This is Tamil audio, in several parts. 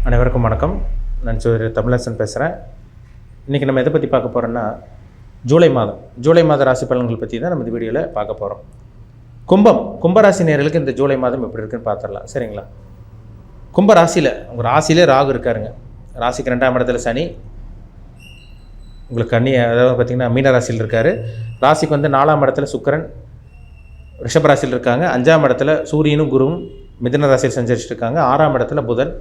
அனைவருக்கும் வணக்கம். நான் தமிழரசன் பேசுகிறேன். இன்றைக்கி நம்ம எதை பற்றி பார்க்க போகிறோன்னா, ஜூலை மாத ராசி பலன்கள் பற்றி தான் நம்ம இந்த வீடியோவில் பார்க்க போகிறோம். கும்பராசி நேயர்களுக்கு இந்த ஜூலை மாதம் எப்படி இருக்குன்னு பார்த்துடலாம். சரிங்களா? கும்பராசியில் உங்கள் ராசியிலே ராகு இருக்காருங்க. ராசிக்கு 2ஆம் இடத்துல சனி, உங்களுக்கு அதாவது பார்த்திங்கன்னா மீன ராசியில் இருக்கார். ராசிக்கு வந்து 4ஆம் இடத்துல சுக்கிரன் ரிஷபராசியில் இருக்காங்க. 5ஆம் இடத்துல சூரியனும் குருவும் மிதுன ராசியில் சஞ்சரிச்சுட்டு இருக்காங்க. 6ஆம் இடத்துல புதன்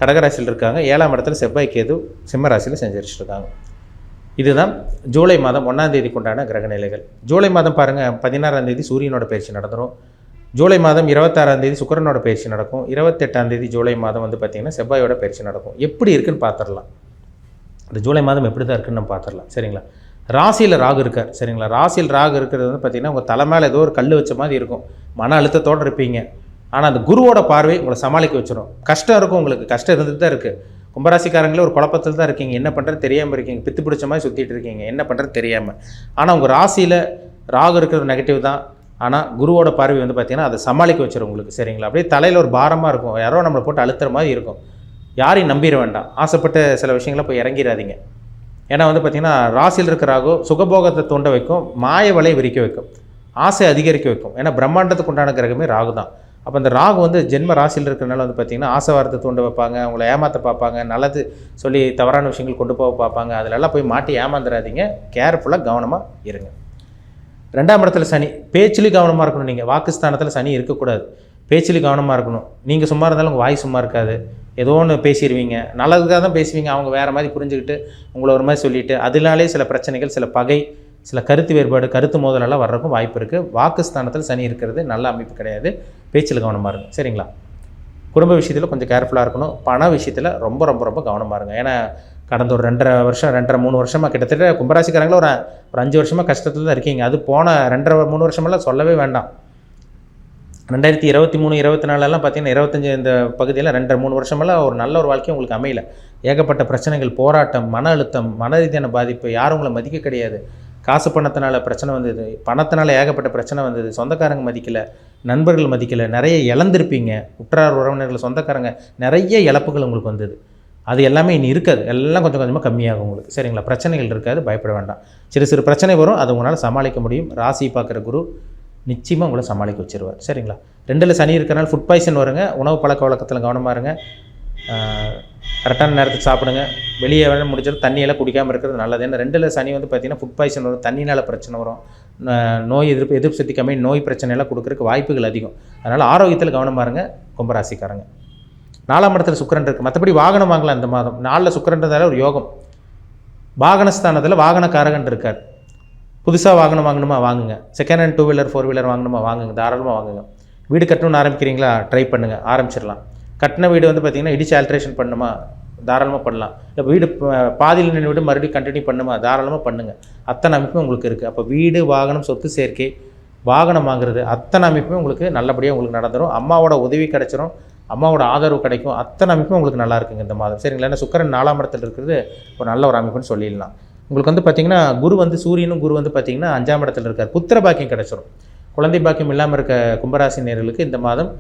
கடகராசியில் இருக்காங்க. 7ஆம் இடத்துல செவ்வாய் கேது சிம்ம ராசியில் சஞ்சரிச்சுட்டு இருக்காங்க. இதுதான் ஜூலை மாதம் 1ஆம் தேதிக்கு உண்டான கிரக நிலைகள். ஜூலை மாதம் பாருங்கள், 16ஆம் தேதி சூரியனோட பயிற்சி நடந்துடும். ஜூலை மாதம் 26ஆம் தேதி சுக்கிரனோட பயிற்சி நடக்கும். 28ஆம் தேதி ஜூலை மாதம் வந்து பார்த்திங்கன்னா செவ்வாயோட பயிற்சி நடக்கும். எப்படி இருக்குன்னு பார்த்துடலாம். இந்த ஜூலை மாதம் எப்படி தான் இருக்குன்னு நம்ம பார்த்துடலாம். சரிங்களா? ராசியில் ராகு இருக்கார். சரிங்களா? ராசியில் ராகு இருக்கிறது வந்து பார்த்திங்கன்னா உங்கள் தலை மேலே ஏதோ ஒரு கல் வச்ச மாதிரி இருக்கும். மன அழுத்தத்தோடு இருப்பீங்க. ஆனால் அந்த குருவோட பார்வை உங்களை சமாளிக்க வச்சிடும். கஷ்டம் இருக்கும், உங்களுக்கு கஷ்டம் இருந்துட்டு தான் இருக்குது. கும்பராசிக்காரங்களே ஒரு குழப்பத்தில் தான் இருக்கீங்க. என்ன பண்ணுறது தெரியாமல் இருக்கீங்க. பித்து பிடிச்ச மாதிரி சுற்றிட்டு இருக்கீங்க. என்ன பண்ணுறது தெரியாமல். ஆனால் உங்கள் ராசியில் ராகு இருக்கிற நெகட்டிவ் தான். ஆனால் குருவோட பார்வை வந்து பார்த்திங்கன்னா அதை சமாளிக்க வச்சிடும் உங்களுக்கு. சரிங்களா? அப்படியே தலையில் ஒரு பாரமாக இருக்கும். யாரோ நம்மளை போட்டு அழுத்துற மாதிரி இருக்கும். யாரையும் நம்பிட வேண்டாம். ஆசைப்பட்ட சில விஷயங்களை போய் இறங்கிடாதீங்க. ஏன்னா வந்து பார்த்திங்கன்னா ராசியில் இருக்கிற ராகு சுகபோகத்தை தூண்ட வைக்கும், மாய வலை விரிக்க வைக்கும், ஆசை அதிகரிக்க வைக்கும். ஏன்னா பிரம்மாண்டத்துக்கு உண்டான கிரகமே ராகு தான். அப்போ அந்த ராகு வந்து ஜென்ம ராசியில் இருக்கிறனால வந்து பார்த்திங்கன்னா ஆசை வாரத்தை தூண்ட வைப்பாங்க, அவங்கள ஏமாற்ற பார்ப்பாங்க, நல்லது சொல்லி தவறான விஷயங்கள் கொண்டு போக பார்ப்பாங்க. அதிலெல்லாம் போய் மாட்டி ஏமாந்துடாதீங்க. கேர்ஃபுல்லாக கவனமாக இருங்க. 2ஆம் இடத்துல சனி, பேச்சிலையும் கவனமாக இருக்கணும். நீங்கள் வாக்குஸ்தானத்தில் சனி இருக்கக்கூடாது. பேச்சிலையும் கவனமாக இருக்கணும். நீங்கள் சும்மா இருந்தாலும் உங்கள் வாய் சும்மா இருக்காது. ஏதோ ஒன்று பேசிடுவீங்க, நல்லதுக்காக தான் பேசுவீங்க. அவங்க வேறு மாதிரி புரிஞ்சுக்கிட்டு உங்களை ஒரு மாதிரி சொல்லிவிட்டு அதனாலே சில பிரச்சனைகள், சில பகை, சில கருத்து வேறுபாடு, கருத்து மோதலெல்லாம் வர்றதுக்கும் வாய்ப்பு இருக்குது. வாக்குஸ்தானத்தில் சனி இருக்கிறது நல்ல அமைப்பு கிடையாது. பேச்சில் கவனமாக இருங்க. சரிங்களா? குடும்ப விஷயத்தில் கொஞ்சம் கேர்ஃபுல்லாக இருக்கணும். பண விஷயத்தில் ரொம்ப ரொம்ப ரொம்ப கவனமாக இருங்க. ஏன்னா கடந்த ஒரு 2.5 வருஷமாக கிட்டத்தட்ட கும்பராசிக்காரங்களும் ஒரு 5 வருஷமாக கஷ்டத்தில் தான் இருக்கீங்க. அது போன 2.5-3 வருஷமெல்லாம் சொல்லவே வேண்டாம். 2023, 24 பார்த்தீங்கன்னா 25 இந்த பகுதியில் 2-3 வருஷமெல்லாம் ஒரு நல்ல ஒரு வாழ்க்கை உங்களுக்கு அமையல. ஏகப்பட்ட பிரச்சனைகள், போராட்டம், மன அழுத்தம், மன ரீதியான பாதிப்பு, யாரும் உங்களை மதிக்க கிடையாது. காசு பணத்தினால பிரச்சனை வந்தது, பணத்தினால ஏகப்பட்ட பிரச்சனை வந்தது, சொந்தக்காரங்க மதிக்கலை, நண்பர்கள் மதிக்கலை, நிறைய இழந்திருப்பீங்க. உற்றார் உறவினர்கள், சொந்தக்காரங்க, நிறைய இழப்புகள் உங்களுக்கு வந்தது. அது எல்லாமே இனி இருக்காது. எல்லாம் கொஞ்சம் கொஞ்சமாக கம்மியாகும் உங்களுக்கு. சரிங்களா? பிரச்சனைகள் இருக்காது, பயப்பட வேண்டாம். சிறு சிறு பிரச்சனை வரும், அது உங்களால் சமாளிக்க முடியும். ராசி பார்க்குற குரு நிச்சயமாக உங்களை சமாளிக்க வச்சுருவார். சரிங்களா? 2ல் சனி இருக்கிறனால ஃபுட் பாய்சன் வருங்க. உணவு பழக்க வழக்கத்தில் கவனமாக இருங்க. கரெக்டான நேரத்துக்கு சாப்பிடுங்க. வெளியே வேணும் முடிஞ்சாலும் தண்ணியெல்லாம் குடிக்காமல் இருக்கிறது நல்லது. ஏன்னா 2ல் சனி வந்து பார்த்திங்கன்னா ஃபுட் பாய்சன் வரும், தண்ணினால் பிரச்சனை வரும், நோய் எதிர்ப்பு சக்தி கம்மி, நோய் பிரச்சனையெல்லாம் கொடுக்குறதுக்கு வாய்ப்புகள் அதிகம். அதனால் ஆரோக்கியத்தில் கவனமாக இருங்க கும்பராசிக்காரங்க. 4ஆம் இடத்துல சுக்கிரன் இருக்குது. மற்றபடி வாகனம் வாங்கலாம் இந்த மாதம். 4ல் சுக்கிரன்றதால ஒரு யோகம். வாகனஸ்தானத்தில் வாகனக்காரகன் இருக்கார். புதுசாக வாகனம் வாங்கணுமா வாங்குங்க. செகண்ட் ஹேண்ட் 2 வீலர் 4 வீலர் வாங்கணுமா வாங்குங்க, தாராளமாக வாங்குங்க. வீடு கட்டணும்னு ஆரம்பிக்கிறீங்களா, ட்ரை பண்ணுங்கள், ஆரம்பிச்சிடலாம். கட்டின வீடு வந்து பார்த்திங்கன்னா இடிச்சு ஆல்ட்ரேஷன் பண்ணுமா, தாராளமாக பண்ணலாம். இப்போ வீடு பாதியில் நின்று வீடு மறுபடியும் கண்டினியூ பண்ணுமா, தாராளமாக பண்ணுங்கள். அத்தனை அமைப்பும் உங்களுக்கு இருக்குது. அப்போ வீடு, வாகனம், சொத்து சேர்க்கை, வாகனம் வாங்குறது, அத்தனை அமைப்பும் உங்களுக்கு நல்லபடியாக உங்களுக்கு நடந்துடும். அம்மாவோட உதவி கிடைச்சிரும், அம்மாவோட ஆதரவு கிடைக்கும். அத்தனை அமைப்பும் உங்களுக்கு நல்லா இருக்குங்க இந்த மாதம். சரிங்களா? ஏன்னா சுக்கிரன் 4ஆம் இடத்துல இருக்கிறது ஒரு நல்ல ஒரு அமைப்புன்னு சொல்லிடலாம். உங்களுக்கு வந்து பார்த்திங்கன்னா சூரியனும் குரு வந்து பார்த்திங்கன்னா 5ஆம் இடத்துல இருக்கார். புத்திர பாக்கியம் கிடைச்சிடும். குழந்தை பாக்கியம் இல்லாமல் இருக்க கும்பராசி நேயர்களுக்கு இந்த மாதம்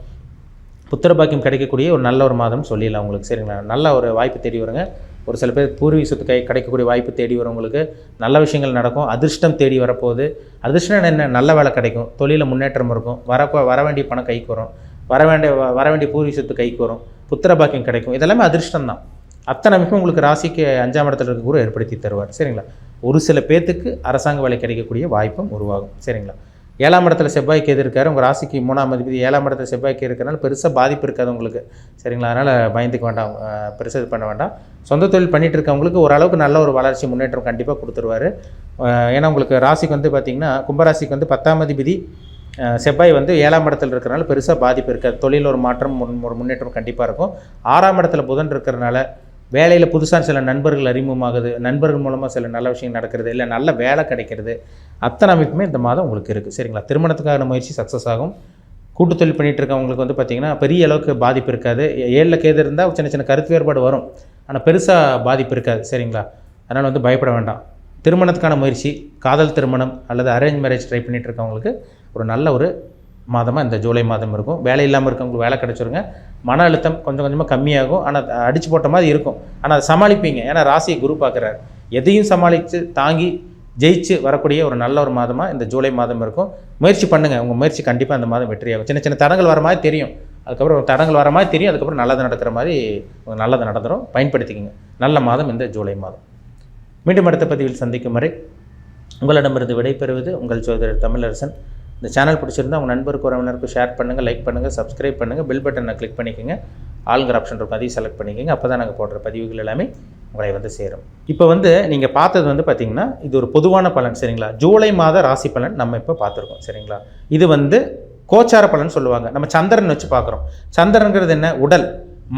புத்திர பாக்கியம் கிடைக்கக்கூடிய ஒரு நல்ல ஒரு மாதம் சொல்லிடலாம் உங்களுக்கு. சரிங்களா? நல்ல ஒரு வாய்ப்பு தேடி வருங்க. ஒரு சில பேர் பூர்வீக சொத்து கிடைக்கக்கூடிய வாய்ப்பு தேடி வரும். உங்களுக்கு நல்ல விஷயங்கள் நடக்கும். அதிர்ஷ்டம் தேடி வரப்போகுது. அதிர்ஷ்டம் என்ன, நல்ல வேலை கிடைக்கும், தொழிலில் முன்னேற்றம் இருக்கும், வர வேண்டிய பணம் கைக்கு வரும், வர வேண்டிய பூர்வீக சொத்து கைக்கு வரும், புத்திர பாக்கியம் கிடைக்கும். இதெல்லாமே அதிர்ஷ்டம் தான். அத்தனை அமைப்பும் உங்களுக்கு ராசிக்கு 5ஆம் இடத்துல இருக்க குரு ஏற்படுத்தி தருவார். சரிங்களா? ஒரு சில பேர்த்துக்கு அரசாங்க வேலை கிடைக்கக்கூடிய வாய்ப்பும் உருவாகும். சரிங்களா? 7ஆம் இடத்துல செவ்வாய் கேது இருக்கார். உங்கள் ராசிக்கு 3ஆம் அதிபதி 7ஆம் இடத்துல செவ்வாய் கேது இருக்கிறனால பெருசாக பாதிப்பு இருக்காது உங்களுக்கு. சரிங்களா? அதனால் பயந்துக்க வேண்டாம், பெருசாக இது பண்ண வேண்டாம். சொந்த தொழில் பண்ணிகிட்டு இருக்கவங்களுக்கு ஓரளவுக்கு நல்ல ஒரு வளர்ச்சி, முன்னேற்றம் கண்டிப்பாக கொடுத்துருவார். ஏன்னா உங்களுக்கு ராசிக்கு வந்து பார்த்திங்கன்னா கும்பராசிக்கு வந்து 10ஆம் அதிபதி செவ்வாய் வந்து 7ஆம் இடத்துல இருக்கிறனால பெருசாக பாதிப்பு இருக்காது. தொழில் ஒரு மாற்றம், ஒரு முன்னேற்றம் கண்டிப்பாக இருக்கும். 6ஆம் இடத்துல புதன் இருக்கிறனால வேலையில் புதுசாக சில நண்பர்கள் அறிமுகமாகுது, நண்பர்கள் மூலமாக சில நல்ல விஷயம் நடக்கிறது, இல்லை நல்ல வேலை கிடைக்கிறது, அத்தனை அமைப்புமே இந்த மாதம் உங்களுக்கு இருக்குது. சரிங்களா? திருமணத்துக்கான முயற்சி சக்ஸஸ் ஆகும். கூட்டு தொழில் பண்ணிகிட்டு இருக்கவங்களுக்கு வந்து பார்த்திங்கன்னா பெரிய அளவுக்கு பாதிப்பு இருக்காது. 7ல் கேது இருந்தால் சின்ன சின்ன கருத்து வேறுபாடு வரும், ஆனால் பெருசாக பாதிப்பு இருக்காது. சரிங்களா? அதனால் வந்து பயப்பட வேண்டாம். திருமணத்துக்கான முயற்சி, காதல் திருமணம் அல்லது அரேஞ்ச் மேரேஜ் ட்ரை பண்ணிகிட்டு இருக்கவங்களுக்கு ஒரு நல்ல ஒரு மாதமாக இந்த ஜூலை மாதம் இருக்கும். வேலை இல்லாமல் இருக்கவங்களுக்கு வேலை கிடச்சிருங்க. மன அழுத்தம் கொஞ்சம் கொஞ்சமாக கம்மியாகும். ஆனால் அடித்து போட்ட மாதிரி இருக்கும். ஆனால் அதை சமாளிப்பீங்க. ஏன்னா ராசியை குரு பார்க்குறாரு. எதையும் சமாளித்து தாங்கி ஜெயிச்சு வரக்கூடிய ஒரு நல்ல ஒரு மாதமாக இந்த ஜூலை மாதம் இருக்கும். முயற்சி பண்ணுங்கள். உங்கள் முயற்சி கண்டிப்பாக அந்த மாதம் வெற்றியாகும். சின்ன சின்ன தடங்கள் வர மாதிரி தெரியும். அதுக்கப்புறம் தடங்கள் வர மாதிரி தெரியும். அதுக்கப்புறம் நல்லது நடக்கிற மாதிரி நல்லது நடந்துடும். பயன்படுத்திக்கங்க. நல்ல மாதம் இந்த ஜூலை மாதம். மீண்டும் அடுத்த பதிவில் சந்திக்கும் வரை உங்களிடமிருந்து விடைபெறுவது உங்கள் ஜோதிடர் தமிழரசன். இந்த சேனல் பிடிச்சிருந்தா உங்கள் நண்பருக்கு உறவினருக்கு ஷேர் பண்ணுங்கள், லைக் பண்ணுங்கள், சப்ஸ்கிரைப் பண்ணுங்கள், பெல் பட்டனை கிளிக் பண்ணிக்கோங்க. ஆளுங்கிற ஆப்ஷன் இருக்கும், அதையும் செலக்ட் பண்ணிக்கோங்க. அப்போ தான் நாங்கள் போடுற பதிவுகள் எல்லாமே உங்களை வந்து சேரும். இப்போ நீங்கள் பார்த்தது பார்த்திங்கன்னா இது ஒரு பொதுவான பலன். சரிங்களா? ஜூலை மாத ராசி பலன் நம்ம இப்போ பார்த்துருக்கோம். சரிங்களா? இது கோச்சார பலன் சொல்லுவாங்க. நம்ம சந்திரன் வச்சு பார்க்குறோம். சந்திரன்கிறது என்ன? உடல்,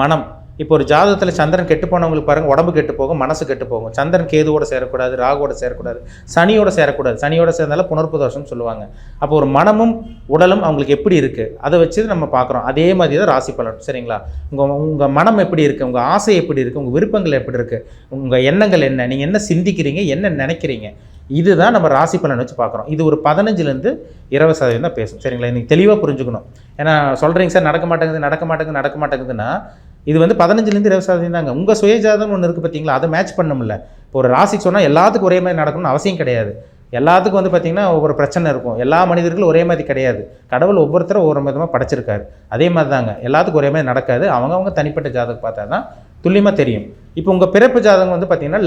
மனம். இப்போ ஒரு ஜாதகத்தில் சந்திரன் கெட்டு போனவங்களுக்கு பாருங்கள், உடம்பு கெட்டு போகும், மனசு கெட்டு போகும். சந்திரன் கேதுவோட சேரக்கூடாது, ராகுவோட சேரக்கூடாது, சனியோட சேரக்கூடாது. சனியோட சேர்ந்தாலும் புனர்ப்பு தோஷம்னு சொல்லுவாங்க. அப்போ ஒரு மனமும் உடலும் அவங்களுக்கு எப்படி இருக்குது அதை வச்சு நம்ம பார்க்குறோம். அதே மாதிரி தான் ராசி பலன். சரிங்களா? உங்கள் மனம் எப்படி இருக்குது, உங்கள் ஆசை எப்படி இருக்குது, உங்கள் விருப்பங்கள் எப்படி இருக்குது, உங்கள் எண்ணங்கள் என்ன, நீங்கள் என்ன சிந்திக்கிறீங்க, என்ன நினைக்கிறீங்க, இதுதான் நம்ம ராசி பலன் வச்சு பார்க்குறோம். இது ஒரு 15% 20% தான் பேசும். சரிங்களா? நீங்கள் தெளிவாக புரிஞ்சுக்கணும். ஏன்னா சொல்கிறீங்க சார் நடக்க மாட்டேங்குதுன்னா இது 15% 20% தாங்க. உங்கள் சுயஜாதகம் ஒன்று இருக்குது பார்த்தீங்களா, அதை மேட்ச் பண்ணணும்ல. இப்போ ஒரு ராசிக்கு சொன்னால் எல்லாத்துக்கும் ஒரே மாதிரி நடக்கணும்னு அவசியம் கிடையாது. எல்லாத்துக்கும் பார்த்திங்கன்னா ஒவ்வொரு பிரச்சனை இருக்கும். எல்லா மனிதர்களும் ஒரே மாதிரி கிடையாது. கடவுள் ஒவ்வொருத்தரும் ஒவ்வொரு விதமாக படைச்சிருக்காரு. அதே மாதிரி தாங்க எல்லாத்துக்கும் ஒரே மாதிரி நடக்காது. அவங்கவுங்க தனிப்பட்ட ஜாதகம் பார்த்தா தான் துல்லியமாக தெரியும். இப்போ உங்கள் பிறப்பு ஜாதகம் பார்த்திங்கன்னா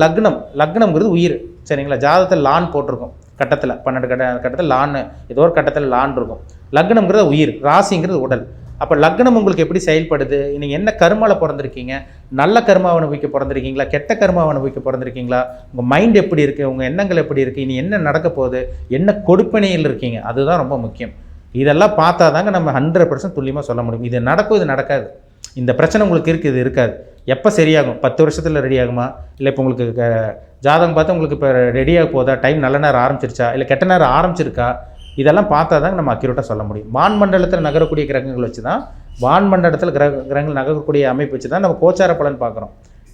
லக்னம்ங்கிறது உயிர். சரிங்களா? ஜாதகத்தில் லான் போட்டிருக்கும். கட்டத்தில் 12 கட்டத்தில் லான், ஏதோ ஒரு கட்டத்தில் லான் இருக்கும். லக்னம்ங்கிறது உயிர், ராசிங்கிறது உடல். அப்போ லக்னம் உங்களுக்கு எப்படி செயல்படுது, நீங்கள் என்ன கர்மாவில் பிறந்திருக்கீங்க, நல்ல கர்மாவை அனுபவிக்க பிறந்திருக்கீங்களா, கெட்ட கர்மாவை அனுபவிக்க பிறந்திருக்கீங்களா, உங்கள் மைண்ட் எப்படி இருக்குது, உங்கள் எண்ணங்கள் எப்படி இருக்குது, இனி என்ன நடக்க போகுது, என்ன கொடுப்பனையில் இருக்கீங்க, அதுதான் ரொம்ப முக்கியம். இதெல்லாம் பார்த்தா தாங்க நம்ம 100% துல்லியமாக சொல்ல முடியும். இது நடக்கும், இது நடக்காது. இந்த பிரச்சனை உங்களுக்கு இருக்குது, இது இருக்காது. எப்போ சரியாகும்? 10 வருஷத்தில் ரெடி ஆகுமா, இல்லை இப்போ உங்களுக்கு ஜாதகம் பார்த்தா உங்களுக்கு இப்போ ரெடியாக போதா, டைம் நல்ல நேரம் ஆரம்பிச்சிருச்சா, இல்லை கெட்ட நேரம் ஆரம்பிச்சிருக்கா, இதெல்லாம் பார்த்தா தாங்க நம்ம அக்யூரேட்டாக சொல்ல முடியும். வான்மண்டலத்தில் நகரக்கூடிய கிரகங்கள் வச்சு தான், வான்மண்டலத்தில் கிரகங்கள் நகரக்கூடிய அமைப்பு வச்சு தான் நம்ம கோச்சார பலன் பார்க்குறோம்.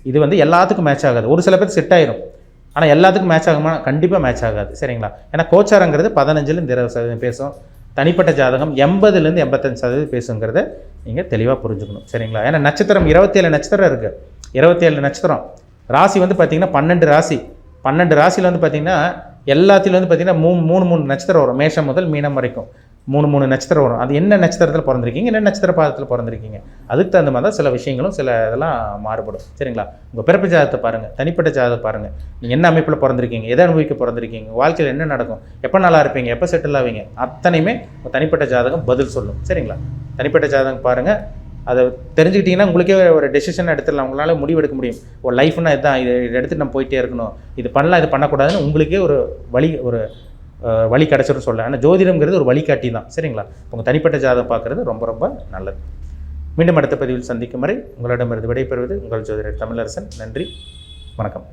இது எல்லாத்துக்கும் மேட்ச் ஆகாது. ஒரு சில பேர் செட் ஆயிரும். ஆனால் எல்லாத்துக்கும் மேட்ச் ஆகுமா? கண்டிப்பாக மேட்ச் ஆகாது. சரிங்களா? ஏன்னா கோச்சாரங்கிறது 15% 20% பேசும். தனிப்பட்ட ஜாதகம் 80% 85% பேசுங்கிறத நீங்கள் தெளிவாக புரிஞ்சுக்கணும். சரிங்களா? ஏன்னா நட்சத்திரம் 27 நட்சத்திரம் இருக்குது. 27 நட்சத்திரம். ராசி பார்த்திங்கன்னா 12 ராசி. 12 ராசியில் பார்த்திங்கன்னா எல்லாத்திலும் பார்த்திங்கன்னா 3 நட்சத்திரம் வரும். மேஷம் முதல் மீனம் வரைக்கும் 3 நட்சத்திரம் வரும். அது என்ன நட்சத்திரத்தில் பிறந்திருக்கீங்க, என்ன நட்சத்திர பாதத்தில் பிறந்திருக்கீங்க, அதுக்கு தகுந்த மாதிரி தான் சில விஷயங்களும் சில இதெல்லாம் மாறுபடும். சரிங்களா? உங்கள் பிறப்பு ஜாதகத்தை பாருங்கள், தனிப்பட்ட ஜாதகத்தை பாருங்கள். நீங்கள் என்ன அமைப்பில் பிறந்திருக்கீங்க, எதை அனுபவிக்க பிறந்திருக்கீங்க, வாழ்க்கையில் என்ன நடக்கும், எப்போ நல்லா இருப்பீங்க, எப்போ செட்டில் ஆவீங்க, அத்தனையுமே தனிப்பட்ட ஜாதகம் பதில் சொல்லும். சரிங்களா? தனிப்பட்ட ஜாதகம் பாருங்கள். அதை தெரிஞ்சுக்கிட்டிங்கன்னா உங்களுக்கே ஒரு டெசிஷன் எடுத்துடலாம். உங்களால் முடிவெடுக்க முடியும். ஒரு லைஃப்னா இதுதான், இதை எடுத்துகிட்டு நம்ம போயிட்டே இருக்கணும், இது பண்ணலாம், இது பண்ணக்கூடாதுன்னு உங்களுக்கே ஒரு வழி கிடச்சிடும் சொல்ல. ஆனால் ஜோதிடம்ங்கிறது ஒரு வழிகாட்டி தான். சரிங்களா? உங்கள் தனிப்பட்ட ஜாதகம் பார்க்குறது ரொம்ப ரொம்ப நல்லது. மீண்டும் அடுத்த பதிவில் சந்திக்கும் வரை உங்களிடமிருந்து விடைபெறுவது உங்கள் ஜோதிடர் தமிழரசன். நன்றி, வணக்கம்.